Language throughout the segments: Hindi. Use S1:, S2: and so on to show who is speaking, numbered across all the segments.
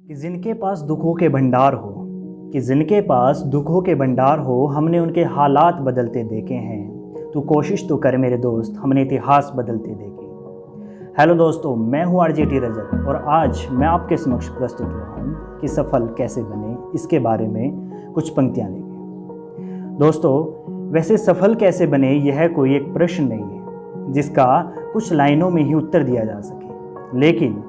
S1: कि जिनके पास दुखों के भंडार हो, कि जिनके पास दुखों के भंडार हो, हमने उनके हालात बदलते देखे हैं। तू कोशिश तो कर मेरे दोस्त, हमने इतिहास बदलते देखे। हेलो दोस्तों, मैं हूँ आरजेटी रजत और आज मैं आपके समक्ष प्रस्तुत हुआ हूँ कि सफल कैसे बने, इसके बारे में कुछ पंक्तियाँ लेंगे। दोस्तों, वैसे सफल कैसे बने यह कोई एक प्रश्न नहीं है जिसका कुछ लाइनों में ही उत्तर दिया जा सके, लेकिन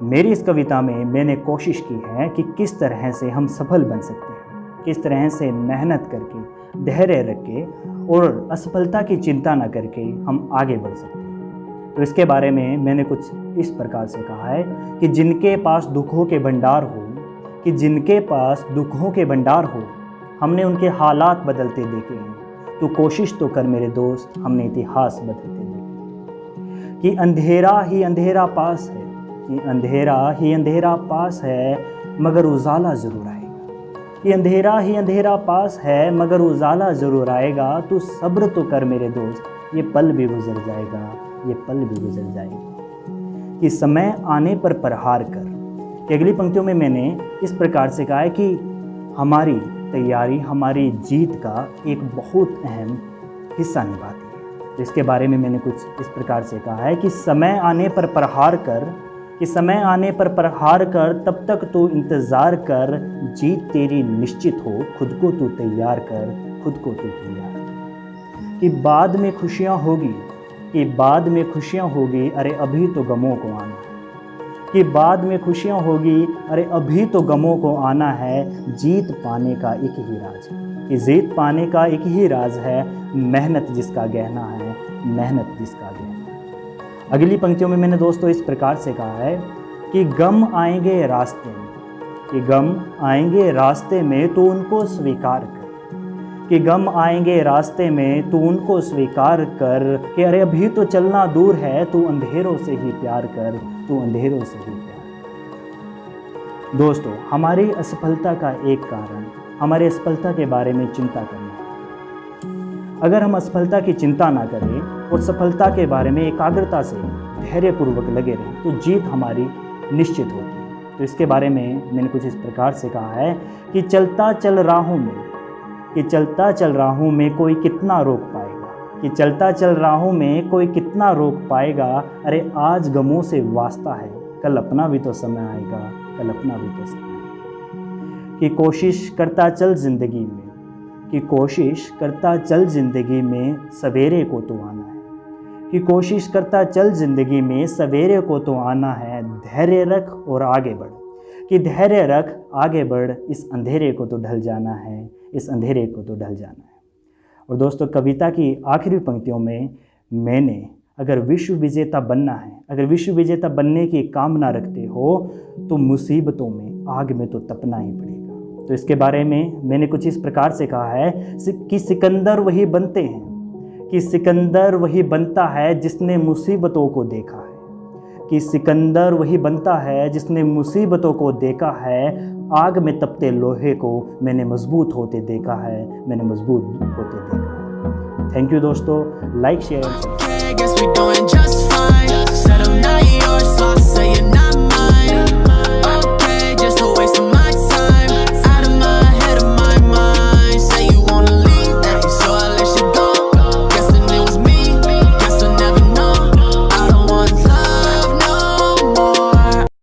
S1: मेरी इस कविता में मैंने कोशिश की है कि किस तरह से हम सफल बन सकते हैं, किस तरह से मेहनत करके, धैर्य रख के और असफलता की चिंता न करके हम आगे बढ़ सकते हैं। तो इसके बारे में मैंने कुछ इस प्रकार से कहा है कि जिनके पास दुखों के भंडार हो, कि जिनके पास दुखों के भंडार हो, हमने उनके हालात बदलते देखे हैं। तो कोशिश तो कर मेरे दोस्त, हमने इतिहास बदलते देखे। कि अंधेरा ही अंधेरा पास है, कि अंधेरा ही अंधेरा पास है मगर उजाला ज़रूर आएगा। कि अंधेरा ही अंधेरा पास है मगर उजाला ज़रूर आएगा। तू सब्र तो कर मेरे दोस्त, ये पल भी गुजर जाएगा, ये पल भी गुजर जाएगा। कि समय आने पर प्रहार कर। कि अगली पंक्तियों में मैंने इस प्रकार से कहा है कि हमारी तैयारी हमारी जीत का एक बहुत अहम हिस्सा निभाती है। तो इसके बारे में मैंने कुछ इस प्रकार से कहा है कि समय आने पर प्रहार कर, कि समय आने पर प्रहार कर, तब तक तू इंतज़ार कर, जीत तेरी निश्चित हो, खुद को तू तैयार कर, खुद को तू तैयार कर। कि बाद में खुशियाँ होगी, कि बाद में खुशियाँ होगी, अरे अभी तो गमों को आना है। कि बाद में खुशियाँ होगी, अरे अभी तो गमों को आना है। जीत पाने का एक ही राज है, कि जीत पाने का एक ही राज है, मेहनत जिसका गहना है, मेहनत जिसका गहना है। अगली पंक्तियों में मैंने दोस्तों इस प्रकार से कहा है कि गम आएंगे रास्ते में, कि गम आएंगे रास्ते में तो उनको स्वीकार कर। कि गम आएंगे रास्ते में तो उनको स्वीकार कर। कि अरे अभी तो चलना दूर है, तू अंधेरों से ही प्यार कर, तू अंधेरों से ही प्यार कर। दोस्तों, हमारी असफलता का एक कारण हमारे असफलता के बारे में चिंता करना है। अगर हम असफलता की चिंता ना करें और सफलता के बारे में एकाग्रता से धैर्यपूर्वक लगे रहें तो जीत हमारी निश्चित होती है। तो इसके बारे में मैंने कुछ इस प्रकार से कहा है कि चलता चल राहों में, कि चलता चल राहों में कोई कितना रोक पाएगा। कि चलता चल राहों में कोई कितना रोक पाएगा। अरे आज गमों से वास्ता है, कल अपना भी तो समय आएगा, कल अपना भी तो समय आएगा। कि कोशिश करता चल जिंदगी में, कि कोशिश करता चल जिंदगी में, सवेरे को तो आना है। कि कोशिश करता चल जिंदगी में, सवेरे को तो आना है। धैर्य रख और आगे बढ़, कि धैर्य रख आगे बढ़, इस अंधेरे को तो ढल जाना है, इस अंधेरे को तो ढल जाना है। और दोस्तों, कविता की आखिरी पंक्तियों में मैंने अगर विश्व विजेता बनना है, अगर विश्व विजेता बनने की कामना रखते हो तो मुसीबतों में, आग में तो तपना ही पड़ेगा। तो इसके बारे में मैंने कुछ इस प्रकार से कहा है कि सिकंदर वही बनते हैं, कि सिकंदर वही बनता है जिसने मुसीबतों को देखा है। कि सिकंदर वही बनता है जिसने मुसीबतों को देखा है। आग में तपते लोहे को मैंने मजबूत होते देखा है, मैंने मजबूत होते देखा है। थैंक यू दोस्तों, लाइक शेयर।